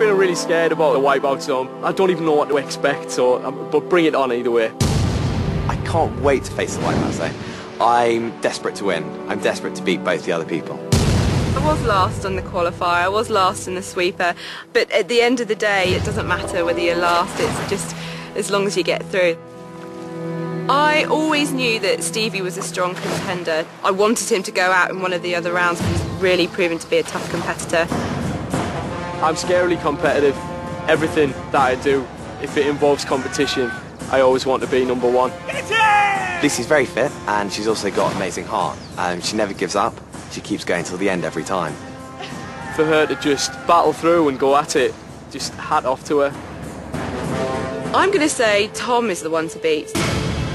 feeling really scared about the Wipeout zone. I don't even know what to expect, but bring it on either way. I can't wait to face the Wipeout zone. I'm desperate to win. I'm desperate to beat both the other people. I was last on the qualifier, I was last in the sweeper, but at the end of the day it doesn't matter whether you're last, it's just as long as you get through. I always knew that Stevie was a strong contender. I wanted him to go out in one of the other rounds because he's really proven to be a tough competitor. I'm scarily competitive. Everything that I do, if it involves competition, I always want to be number one. Lucy's very fit and she's also got an amazing heart. She never gives up. She keeps going till the end every time. For her to just battle through and go at it, just hat off to her. I'm going to say Tom is the one to beat.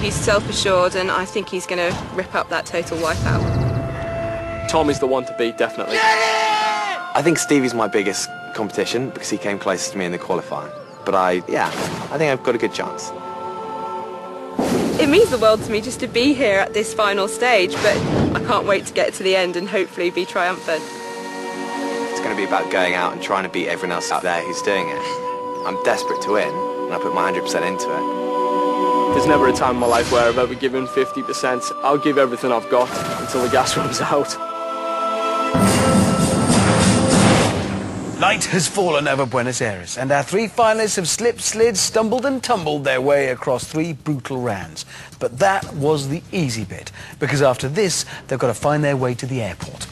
He's self-assured and I think he's going to rip up that total Wipeout. Tom is the one to beat, definitely. I think Stevie's my biggest competition because he came closest to me in the qualifying. But I think I've got a good chance. It means the world to me just to be here at this final stage, but I can't wait to get to the end and hopefully be triumphant. It's going to be about going out and trying to beat everyone else out there who's doing it. I'm desperate to win, and I put my 100% into it. There's never a time in my life where I've ever given 50%. I'll give everything I've got until the gas runs out. Night has fallen over Buenos Aires, and our three finalists have slipped, slid, stumbled and tumbled their way across 3 brutal rounds. But that was the easy bit, because after this, they've got to find their way to the airport.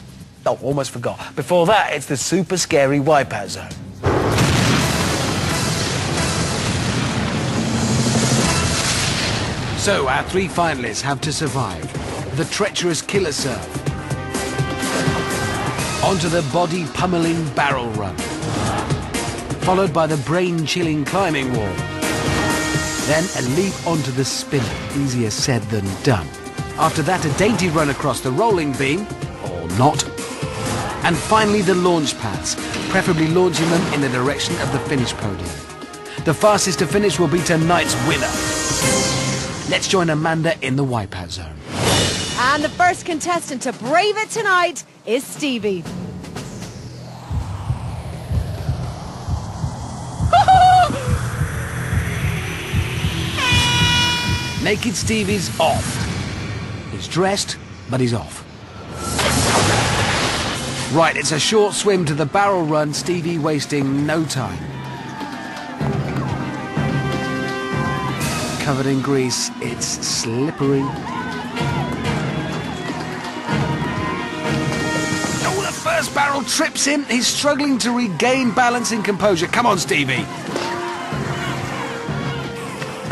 Oh, almost forgot. Before that, it's the super scary Wipeout zone. So, our 3 finalists have to survive the treacherous killer serve, onto the body-pummeling barrel run, followed by the brain-chilling climbing wall, then a leap onto the spinner, easier said than done. After that, a dainty run across the rolling beam, or not, and finally the launch pads, preferably launching them in the direction of the finish podium. The fastest to finish will be tonight's winner. Let's join Amanda in the Wipeout zone. And the first contestant to brave it tonight is Stevie. Naked Stevie's off. He's dressed, but he's off. Right, it's a short swim to the barrel run, Stevie wasting no time. Covered in grease, it's slippery. Oh, the first barrel trips him. He's struggling to regain balance and composure. Come on, Stevie.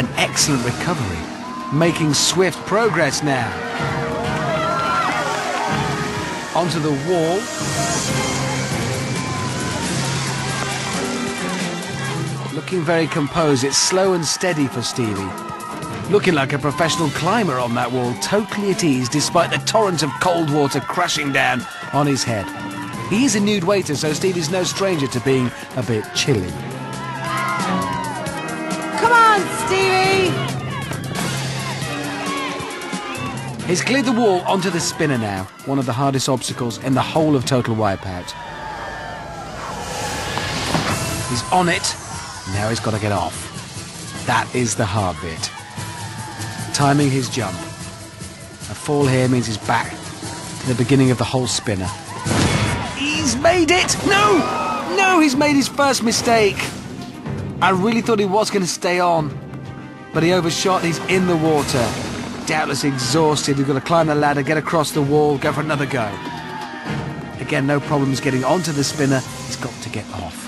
An excellent recovery. Making swift progress now. Onto the wall. Looking very composed. It's slow and steady for Stevie. Looking like a professional climber on that wall, totally at ease despite the torrent of cold water crashing down on his head. He is a nude waiter, so Stevie's no stranger to being a bit chilly. Come on, Stevie! He's cleared the wall onto the spinner now, one of the hardest obstacles in the whole of Total Wipeout. He's on it, now he's got to get off. That is the hard bit. Timing his jump. A fall here means he's back to the beginning of the whole spinner. He's made it! No! No, he's made his first mistake. I really thought he was going to stay on, but he overshot. He's in the water. Doubtless exhausted. He's got to climb the ladder, get across the wall, go for another go. Again, no problems getting onto the spinner. He's got to get off.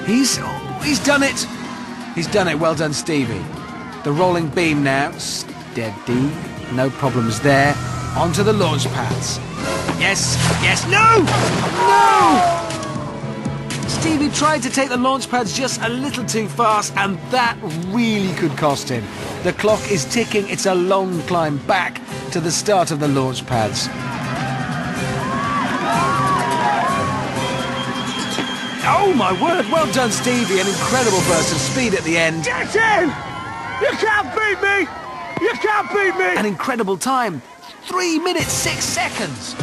He's done it. He's done it. Well done, Stevie. The rolling beam now. Steady. No problems there. Onto the launch pads. Yes. Yes. No! No! Stevie tried to take the launch pads just a little too fast, and that really could cost him. The clock is ticking. It's a long climb back to the start of the launch pads. Oh my word, well done, Stevie. An incredible burst of speed at the end. Get in! You can't beat me! You can't beat me! An incredible time. 3 minutes, 6 seconds.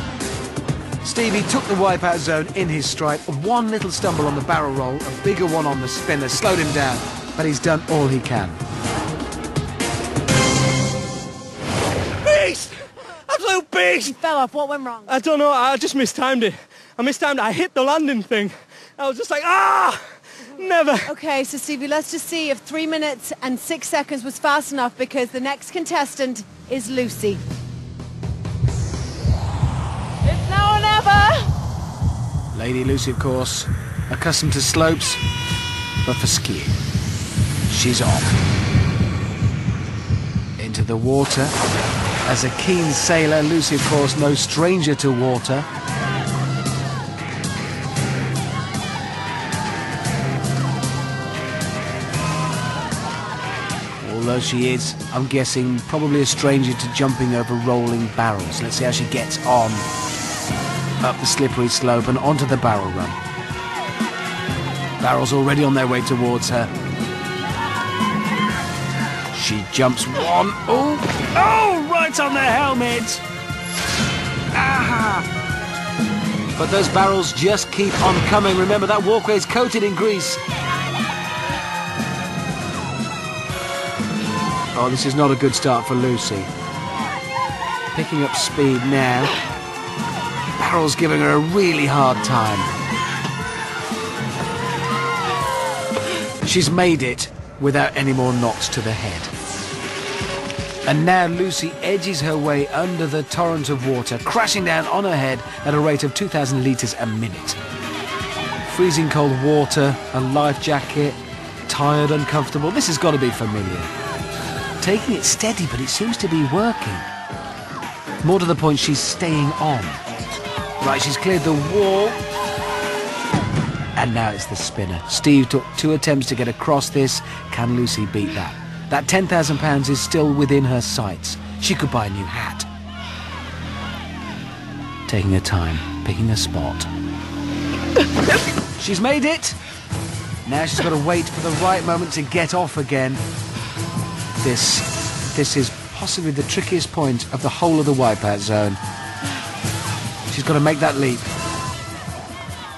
Stevie took the Wipeout zone in his stride. One little stumble on the barrel roll, a bigger one on the spinner, slowed him down, but he's done all he can. Beast! Absolute beast! He fell off. What went wrong? I don't know, I just mistimed it. I hit the landing thing. I was just like, ah! Never. Okay, so Stevie, let's just see if 3 minutes and 6 seconds was fast enough, because the next contestant is Lucy. It's now or never! Lady Lucy, of course, accustomed to slopes, but for skiing. She's off. Into the water. As a keen sailor, Lucy, of course, no stranger to water. Although she is, I'm guessing, probably a stranger to jumping over rolling barrels. Let's see how she gets on up the slippery slope and onto the barrel run. Barrels already on their way towards her. She jumps one. Oh, right on the helmet. Ah! But those barrels just keep on coming. Remember, that walkway is coated in grease. Oh, this is not a good start for Lucy. Picking up speed now. Barrel's giving her a really hard time. She's made it without any more knocks to the head. And now Lucy edges her way under the torrent of water, crashing down on her head at a rate of 2,000 litres a minute. Freezing cold water, a life jacket, tired, uncomfortable. This has got to be familiar. Taking it steady, but it seems to be working. More to the point, she's staying on. Right, she's cleared the wall. And now it's the spinner. Steve took 2 attempts to get across this. Can Lucy beat that? That £10,000 is still within her sights. She could buy a new hat. Taking her time, picking a spot. She's made it! Now she's got to wait for the right moment to get off again. This is possibly the trickiest point of the whole of the Wipeout zone. She's got to make that leap.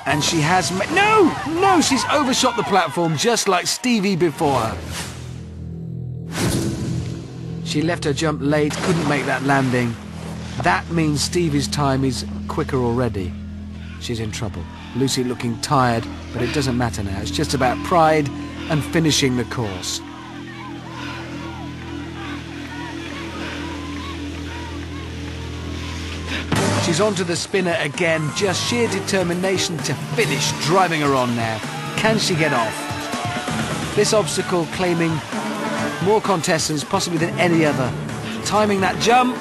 And she has No, she's overshot the platform just like Stevie before her. She left her jump late, couldn't make that landing. That means Stevie's time is quicker already. She's in trouble. Lucy looking tired, but it doesn't matter now. It's just about pride and finishing the course. She's onto the spinner again, just sheer determination to finish, driving her on now. Can she get off? This obstacle claiming more contestants possibly than any other. Timing that jump.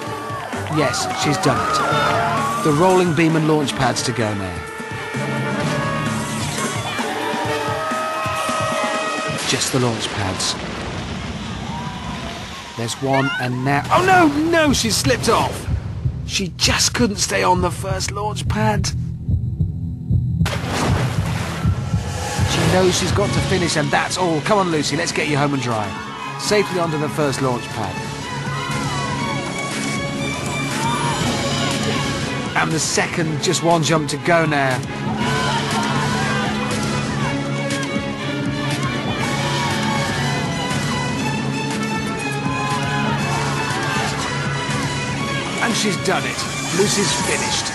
Yes, she's done it. The rolling beam and launch pads to go now. Just the launch pads. There's one and now... Oh no, she's slipped off. She just couldn't stay on the first launch pad. She knows she's got to finish and that's all. Come on, Lucy, let's get you home and dry. Safely onto the first launch pad. And the second, just one jump to go now. And she's done it. Lucy's finished.